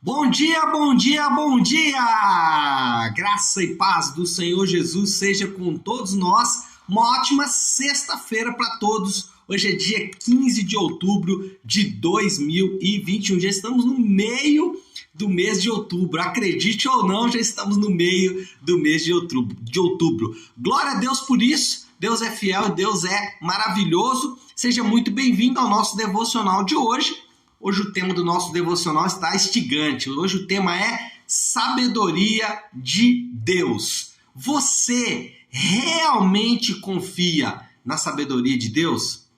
Bom dia, bom dia, bom dia! Graça e paz do Senhor Jesus seja com todos nós. Uma ótima sexta-feira para todos. Hoje é dia 15 de outubro de 2021. Já estamos no meio do mês de outubro. Acredite ou não, já estamos no meio do mês de outubro. Glória a Deus por isso. Deus é fiel, Deus é maravilhoso. Seja muito bem-vindo ao nosso devocional de hoje. Hoje o tema do nosso devocional está instigante. Hoje o tema é sabedoria de Deus. Você realmente confia na sabedoria de Deus?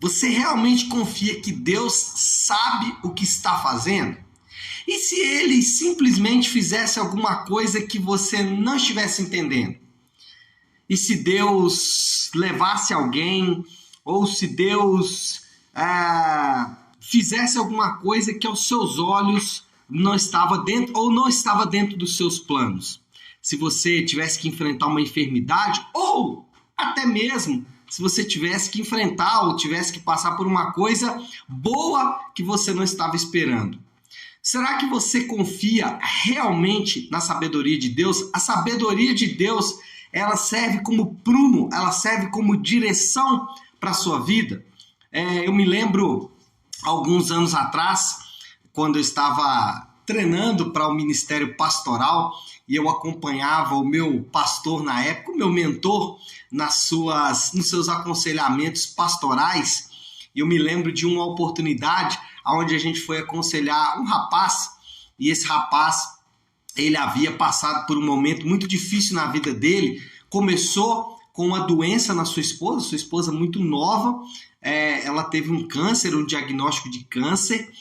Você realmente confia que Deus sabe o que está fazendo? E se ele simplesmente fizesse alguma coisa que você não estivesse entendendo? E se Deus levasse alguém, ou se Deus fizesse alguma coisa que aos seus olhos não estava dentro ou não estava dentro dos seus planos? Se você tivesse que enfrentar uma enfermidade ou até mesmo se você tivesse que enfrentar ou tivesse que passar por uma coisa boa que você não estava esperando. Será que você confia realmente na sabedoria de Deus? A sabedoria de Deus, ela serve como prumo, ela serve como direção para a sua vida. Eu me lembro, alguns anos atrás, quando eu estava treinando para o ministério pastoral e eu acompanhava o meu pastor na época, o meu mentor, nos seus aconselhamentos pastorais. E eu me lembro de uma oportunidade onde a gente foi aconselhar um rapaz, e esse rapaz, ele havia passado por um momento muito difícil na vida dele. Começou com uma doença na sua esposa muito nova. Ela teve um câncer, um diagnóstico de câncer,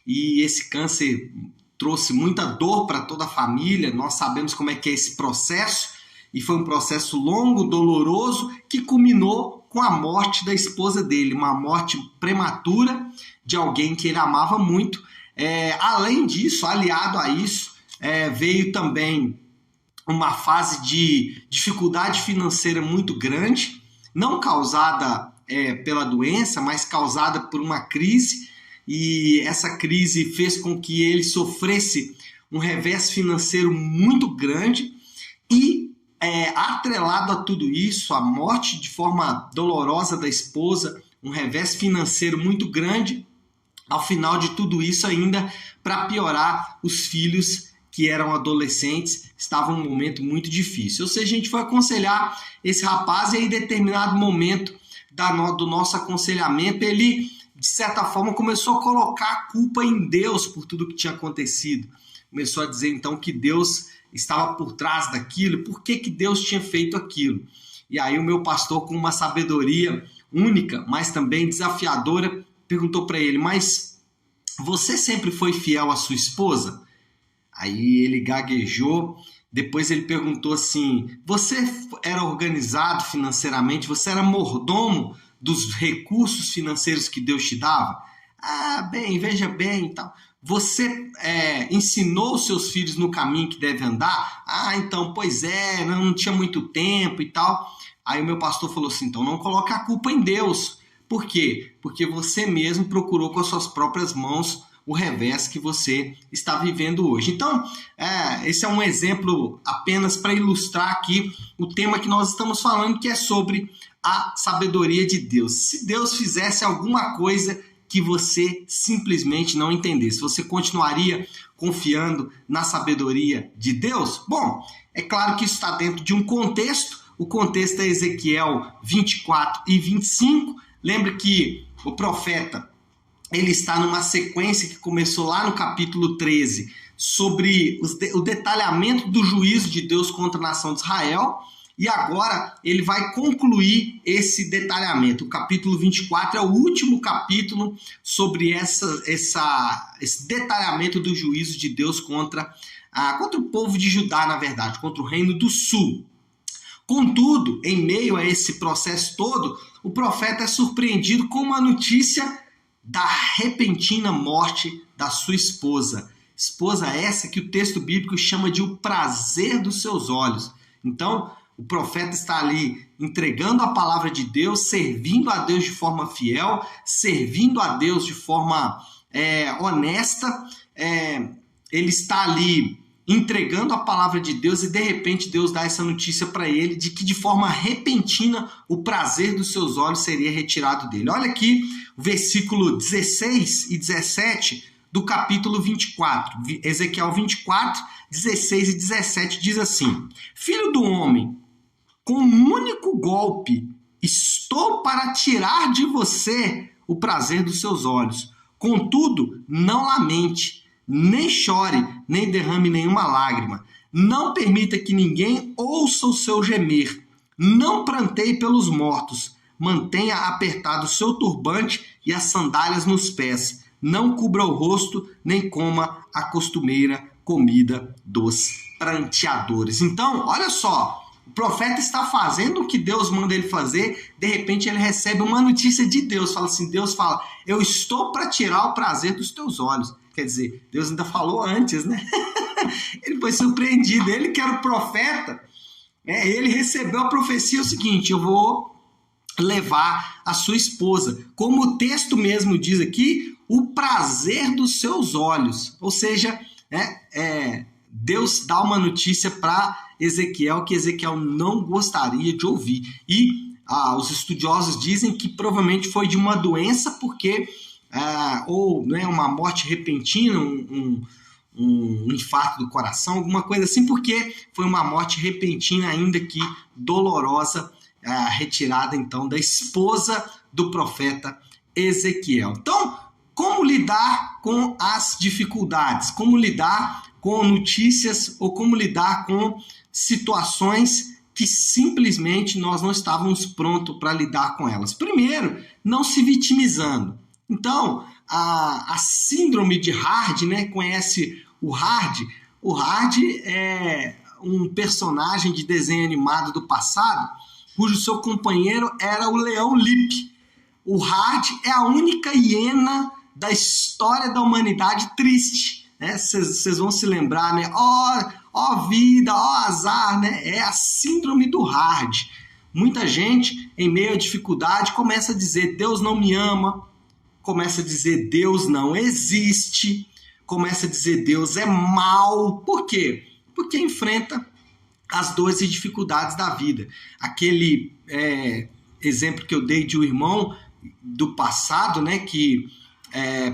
e esse câncer trouxe muita dor para toda a família. Nós sabemos como é que é esse processo, e foi um processo longo, doloroso, que culminou com a morte da esposa dele, uma morte prematura de alguém que ele amava muito. Além disso, aliado a isso, veio também uma fase de dificuldade financeira muito grande, não causada pela doença, mas causada por uma crise, e essa crise fez com que ele sofresse um revés financeiro muito grande, e atrelado a tudo isso, a morte de forma dolorosa da esposa, um revés financeiro muito grande, ao final de tudo isso ainda, para piorar, os filhos que eram adolescentes estavam num momento muito difícil. Ou seja, a gente foi aconselhar esse rapaz, e aí, em determinado momento do nosso aconselhamento, ele, de certa forma, começou a colocar a culpa em Deus por tudo que tinha acontecido. Começou a dizer, então, que Deus estava por trás daquilo, por que Deus tinha feito aquilo. E aí o meu pastor, com uma sabedoria única, mas também desafiadora, perguntou para ele, mas você sempre foi fiel à sua esposa? Aí ele gaguejou, depois ele perguntou assim, você era organizado financeiramente, você era mordomo dos recursos financeiros que Deus te dava? Bem, veja bem e tal. Você ensinou os seus filhos no caminho que deve andar? Então, pois não tinha muito tempo e tal. Aí o meu pastor falou assim, então não coloque a culpa em Deus. Por quê? Porque você mesmo procurou com as suas próprias mãos o revés que você está vivendo hoje. Então, esse é um exemplo apenas para ilustrar aqui o tema que nós estamos falando, que é sobre a sabedoria de Deus. Se Deus fizesse alguma coisa que você simplesmente não entendesse, você continuaria confiando na sabedoria de Deus? Bom, é claro que isso está dentro de um contexto. O contexto é Ezequiel 24 e 25. Lembre que o profeta, ele está numa sequência que começou lá no capítulo 13, sobre o detalhamento do juízo de Deus contra a nação de Israel, e agora ele vai concluir esse detalhamento. O capítulo 24 é o último capítulo sobre esse detalhamento do juízo de Deus contra o povo de Judá, na verdade, contra o reino do sul. Contudo, em meio a esse processo todo, o profeta é surpreendido com uma notícia da repentina morte da sua esposa. Esposa essa que o texto bíblico chama de o prazer dos seus olhos. Então, o profeta está ali entregando a palavra de Deus, servindo a Deus de forma fiel, servindo a Deus de forma honesta, ele está ali entregando a palavra de Deus e de repente Deus dá essa notícia para ele de que de forma repentina o prazer dos seus olhos seria retirado dele. Olha aqui o versículo 16 e 17 do capítulo 24, Ezequiel 24, 16 e 17 diz assim: Filho do homem, com um único golpe estou para tirar de você o prazer dos seus olhos. Contudo, não lamente, nem chore, nem derrame nenhuma lágrima. Não permita que ninguém ouça o seu gemer. Não pranteie pelos mortos. Mantenha apertado o seu turbante e as sandálias nos pés. Não cubra o rosto, nem coma a costumeira comida dos pranteadores. Então, olha só, o profeta está fazendo o que Deus manda ele fazer, de repente ele recebe uma notícia de Deus, fala assim, Deus fala, eu estou para tirar o prazer dos teus olhos. Quer dizer, Deus ainda falou antes, né? Ele foi surpreendido, ele que era o profeta, ele recebeu a profecia, o seguinte, eu vou levar a sua esposa, como o texto mesmo diz aqui, o prazer dos seus olhos, ou seja, Deus dá uma notícia para Ezequiel que Ezequiel não gostaria de ouvir. E os estudiosos dizem que provavelmente foi de uma doença, porque ou uma morte repentina, um infarto do coração, alguma coisa assim, porque foi uma morte repentina, ainda que dolorosa, retirada então da esposa do profeta Ezequiel. Então, como lidar com as dificuldades? Como lidar com notícias ou como lidar com situações que simplesmente nós não estávamos prontos para lidar com elas? Primeiro, não se vitimizando. Então, a síndrome de Hard, né? Conhece o Hard? O Hard é um personagem de desenho animado do passado, cujo seu companheiro era o Leão Lip. O Hard é a única hiena da história da humanidade triste. Vocês vão se lembrar, né? Ó vida, ó azar, né? É a síndrome do Hard. Muita gente, em meio à dificuldade, começa a dizer Deus não me ama, começa a dizer Deus não existe, começa a dizer Deus é mal. Por quê? Porque enfrenta as dores e dificuldades da vida. Aquele exemplo que eu dei de um irmão do passado, né, que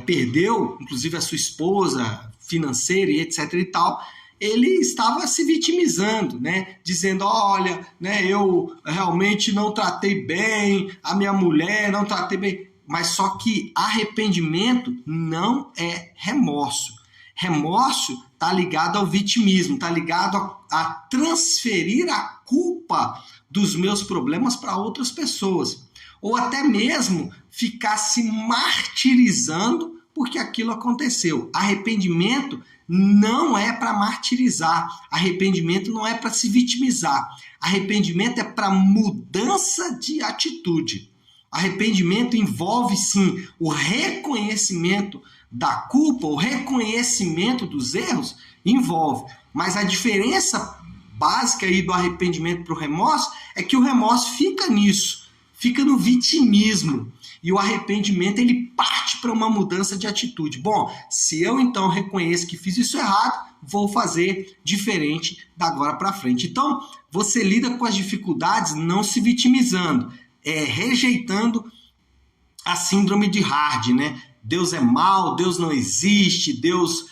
perdeu, inclusive, a sua esposa financeira e etc e tal, ele estava se vitimizando, né, dizendo, olha, né, eu realmente não tratei bem a minha mulher, não tratei bem, mas só que arrependimento não é remorso. Remorso está ligado ao vitimismo, está ligado a transferir a culpa dos meus problemas para outras pessoas. Ou até mesmo ficar se martirizando porque aquilo aconteceu. Arrependimento não é para martirizar. Arrependimento não é para se vitimizar. Arrependimento é para mudança de atitude. Arrependimento envolve, sim, o reconhecimento da culpa, o reconhecimento dos erros, envolve. Mas a diferença básica aí do arrependimento para o remorso é que o remorso fica nisso, fica no vitimismo. E o arrependimento, ele parte para uma mudança de atitude. Bom, se eu então reconheço que fiz isso errado, vou fazer diferente da agora para frente. Então, você lida com as dificuldades não se vitimizando, rejeitando a síndrome de Hard, né? Deus é mau, Deus não existe, Deus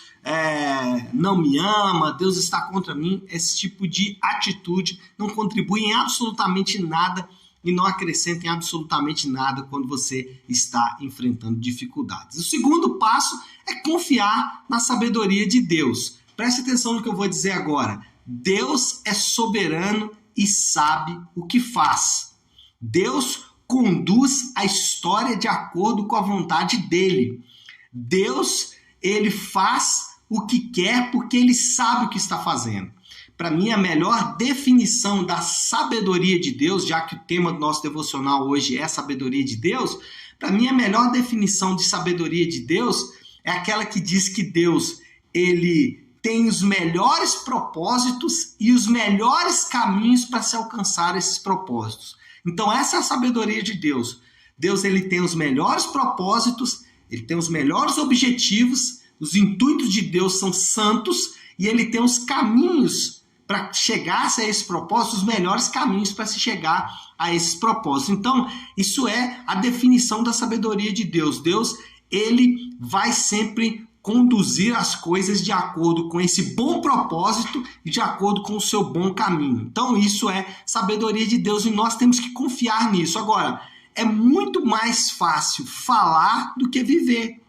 não me ama, Deus está contra mim. Esse tipo de atitude não contribui em absolutamente nada e não acrescenta em absolutamente nada quando você está enfrentando dificuldades. O segundo passo é confiar na sabedoria de Deus. Preste atenção no que eu vou dizer agora. Deus é soberano e sabe o que faz. Deus conduz a história de acordo com a vontade dele. Deus, ele faz o que quer porque ele sabe o que está fazendo. Para mim, a melhor definição da sabedoria de Deus, já que o tema do nosso devocional hoje é sabedoria de Deus, para mim a melhor definição de sabedoria de Deus é aquela que diz que Deus, ele tem os melhores propósitos e os melhores caminhos para se alcançar esses propósitos. Então essa é a sabedoria de Deus. Deus, ele tem os melhores propósitos, ele tem os melhores objetivos, os intuitos de Deus são santos e ele tem os caminhos para chegar a esse propósito, os melhores caminhos para se chegar a esses propósitos. Então, isso é a definição da sabedoria de Deus. Deus, ele vai sempre conduzir as coisas de acordo com esse bom propósito e de acordo com o seu bom caminho. Então, isso é sabedoria de Deus e nós temos que confiar nisso. Agora, é muito mais fácil falar do que viver.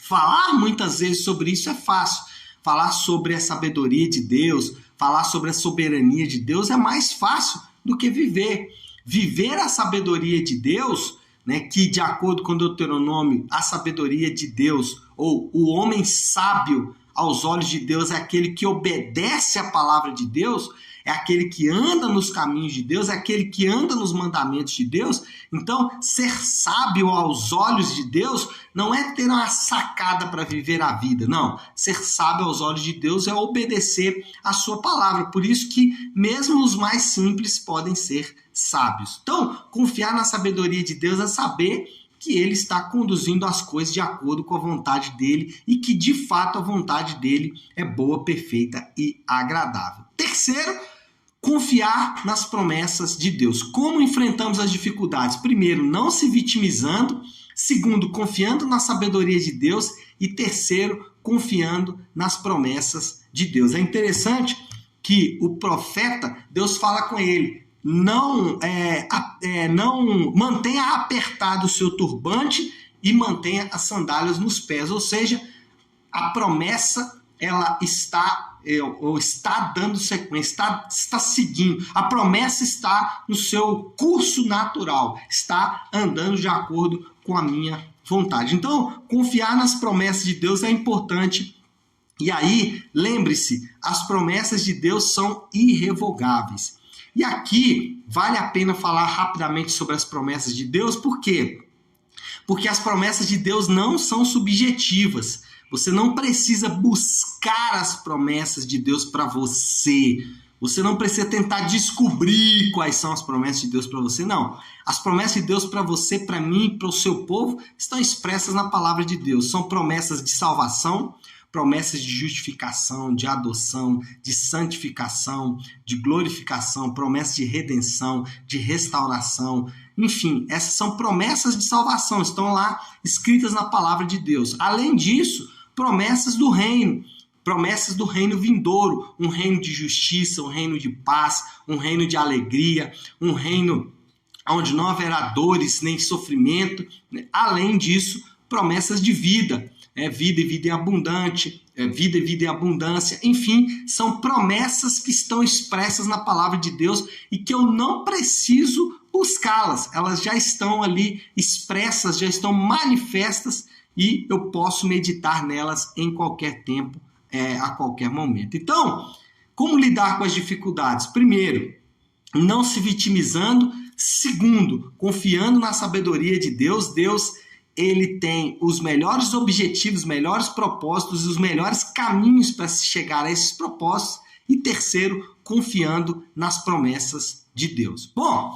Falar muitas vezes sobre isso é fácil. Falar sobre a sabedoria de Deus, falar sobre a soberania de Deus é mais fácil do que viver. Viver a sabedoria de Deus, né, que de acordo com Deuteronômio, a sabedoria de Deus, ou o homem sábio aos olhos de Deus é aquele que obedece à palavra de Deus, é aquele que anda nos caminhos de Deus, é aquele que anda nos mandamentos de Deus. Então, ser sábio aos olhos de Deus não é ter uma sacada para viver a vida, não. Ser sábio aos olhos de Deus é obedecer a sua palavra. Por isso que mesmo os mais simples podem ser sábios. Então, confiar na sabedoria de Deus é saber que ele está conduzindo as coisas de acordo com a vontade dele e que, de fato, a vontade dele é boa, perfeita e agradável. Terceiro, confiar nas promessas de Deus. Como enfrentamos as dificuldades? Primeiro, não se vitimizando. Segundo, confiando na sabedoria de Deus. E terceiro, confiando nas promessas de Deus. É interessante que o profeta, Deus fala com ele, não mantenha apertado o seu turbante e mantenha as sandálias nos pés. Ou seja, a promessa ela está dando sequência, está seguindo. A promessa está no seu curso natural, está andando de acordo com a minha vontade. Então, confiar nas promessas de Deus é importante. E aí, lembre-se, as promessas de Deus são irrevogáveis. E aqui, vale a pena falar rapidamente sobre as promessas de Deus, por quê? Porque as promessas de Deus não são subjetivas. Você não precisa buscar as promessas de Deus para você. Você não precisa tentar descobrir quais são as promessas de Deus para você, não. As promessas de Deus para você, para mim, para o seu povo, estão expressas na palavra de Deus. São promessas de salvação, promessas de justificação, de adoção, de santificação, de glorificação, promessas de redenção, de restauração. Enfim, essas são promessas de salvação, estão lá escritas na palavra de Deus. Além disso, promessas do reino vindouro, um reino de justiça, um reino de paz, um reino de alegria, um reino onde não haverá dores nem sofrimento. Além disso, promessas de vida, vida e vida em abundante, vida e vida em abundância. Enfim, são promessas que estão expressas na palavra de Deus e que eu não preciso buscá-las. Elas já estão ali expressas, já estão manifestas e eu posso meditar nelas em qualquer tempo, a qualquer momento. Então, como lidar com as dificuldades? Primeiro, não se vitimizando. Segundo, confiando na sabedoria de Deus. Deus, ele tem os melhores objetivos, os melhores propósitos e os melhores caminhos para se chegar a esses propósitos. E terceiro, confiando nas promessas de Deus. Bom,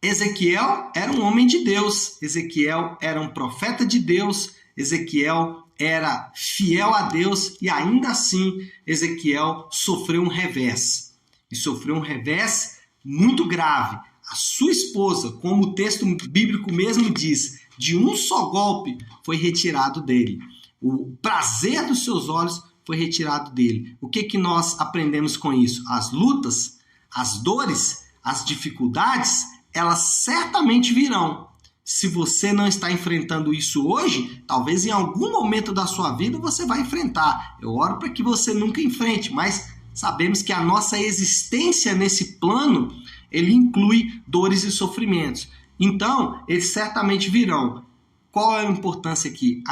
Ezequiel era um homem de Deus, Ezequiel era um profeta de Deus, Ezequiel era fiel a Deus e ainda assim Ezequiel sofreu um revés. E sofreu um revés muito grave. A sua esposa, como o texto bíblico mesmo diz, de um só golpe foi retirado dele. O prazer dos seus olhos foi retirado dele. O que nós aprendemos com isso? As lutas, as dores, as dificuldades, elas certamente virão. Se você não está enfrentando isso hoje, talvez em algum momento da sua vida você vai enfrentar. Eu oro para que você nunca enfrente, mas sabemos que a nossa existência nesse plano, ele inclui dores e sofrimentos. Então, eles certamente virão. Qual é a importância aqui?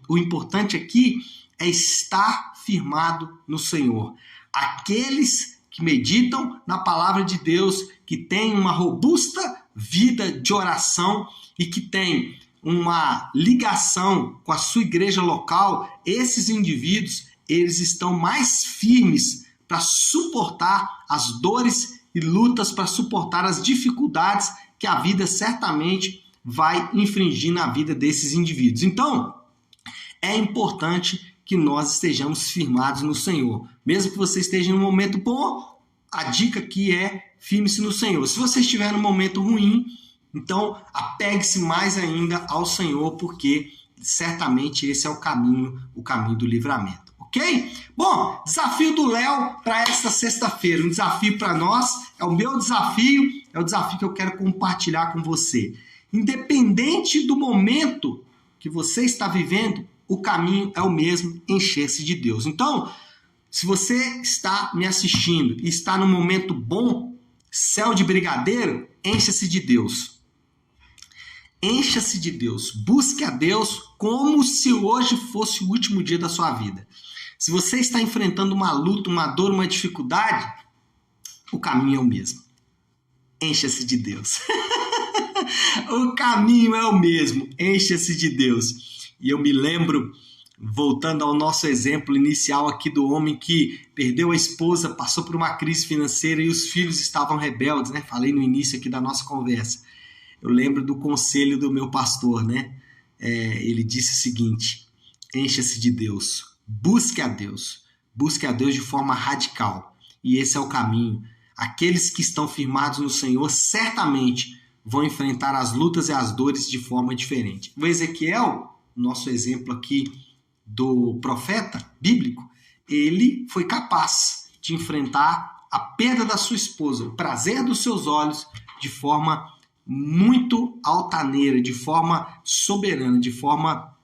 O importante aqui é estar firmado no Senhor. Aqueles que meditam na palavra de Deus, que têm uma robusta vida de oração e que têm uma ligação com a sua igreja local, esses indivíduos, eles estão mais firmes para suportar as dores e lutas, para suportar as dificuldades que a vida certamente vai infringir na vida desses indivíduos. Então, é importante que nós estejamos firmados no Senhor. Mesmo que você esteja em um momento bom, a dica aqui é firme-se no Senhor. Se você estiver num momento ruim, então apegue-se mais ainda ao Senhor, porque certamente esse é o caminho do livramento. Ok? Bom, desafio do Léo para esta sexta-feira. Um desafio para nós, é o meu desafio, é o desafio que eu quero compartilhar com você. Independente do momento que você está vivendo, o caminho é o mesmo, encher-se de Deus. Então, se você está me assistindo e está num momento bom, céu de brigadeiro, encha-se de Deus. Encha-se de Deus. Busque a Deus como se hoje fosse o último dia da sua vida. Se você está enfrentando uma luta, uma dor, uma dificuldade, o caminho é o mesmo. Encha-se de Deus. O caminho é o mesmo. Encha-se de Deus. E eu me lembro, voltando ao nosso exemplo inicial aqui do homem que perdeu a esposa, passou por uma crise financeira e os filhos estavam rebeldes, né? Falei no início aqui da nossa conversa. Eu lembro do conselho do meu pastor, né? Ele disse o seguinte: encha-se de Deus, busque a Deus de forma radical. E esse é o caminho. Aqueles que estão firmados no Senhor certamente vão enfrentar as lutas e as dores de forma diferente. O Ezequiel, nosso exemplo aqui do profeta bíblico, ele foi capaz de enfrentar a perda da sua esposa, o prazer dos seus olhos, de forma muito altaneira, de forma soberana, de forma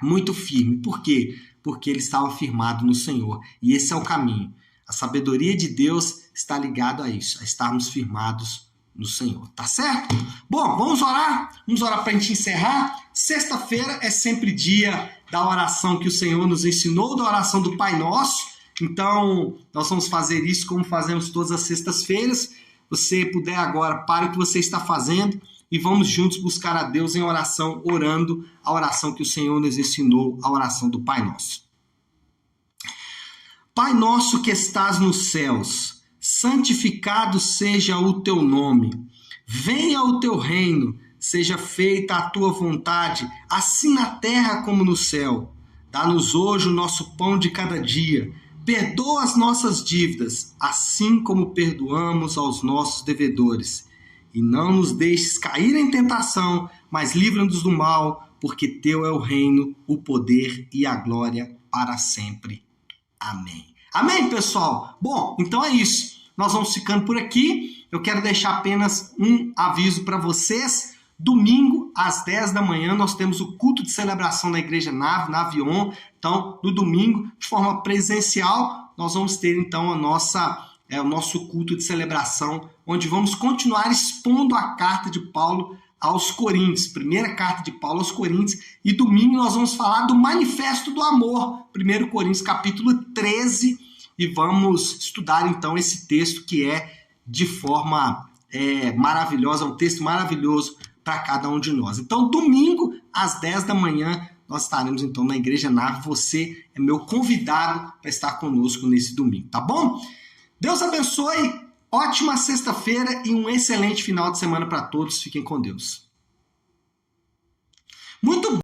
muito firme. Por quê? Porque ele estava firmado no Senhor. E esse é o caminho. A sabedoria de Deus está ligada a isso, a estarmos firmados no Senhor, tá certo? Bom, vamos orar? Vamos orar para a gente encerrar. Sexta-feira é sempre dia da oração que o Senhor nos ensinou, da oração do Pai Nosso. Então, nós vamos fazer isso como fazemos todas as sextas-feiras. Você puder agora, pare o que você está fazendo e vamos juntos buscar a Deus em oração, orando a oração que o Senhor nos ensinou, a oração do Pai Nosso. Pai nosso que estás nos céus, santificado seja o teu nome. Venha o teu reino, seja feita a tua vontade, assim na terra como no céu. Dá-nos hoje o nosso pão de cada dia. Perdoa as nossas dívidas, assim como perdoamos aos nossos devedores. E não nos deixes cair em tentação, mas livra-nos do mal, porque teu é o reino, o poder e a glória para sempre. Amém. Amém, pessoal? Bom, então é isso. Nós vamos ficando por aqui. Eu quero deixar apenas um aviso para vocês. Domingo, às 10 da manhã, nós temos o culto de celebração na Igreja Nave, na Avion. Então, no domingo, de forma presencial, nós vamos ter, então, o nosso culto de celebração, onde vamos continuar expondo a carta de Paulo aos Coríntios, primeira carta de Paulo aos Coríntios, e domingo nós vamos falar do Manifesto do Amor, 1 Coríntios capítulo 13, e vamos estudar então esse texto que é de forma maravilhosa, um texto maravilhoso para cada um de nós. Então, domingo, às 10 da manhã, nós estaremos então na Igreja Nave. Você é meu convidado para estar conosco nesse domingo, tá bom? Deus abençoe, ótima sexta-feira e um excelente final de semana para todos. Fiquem com Deus. Muito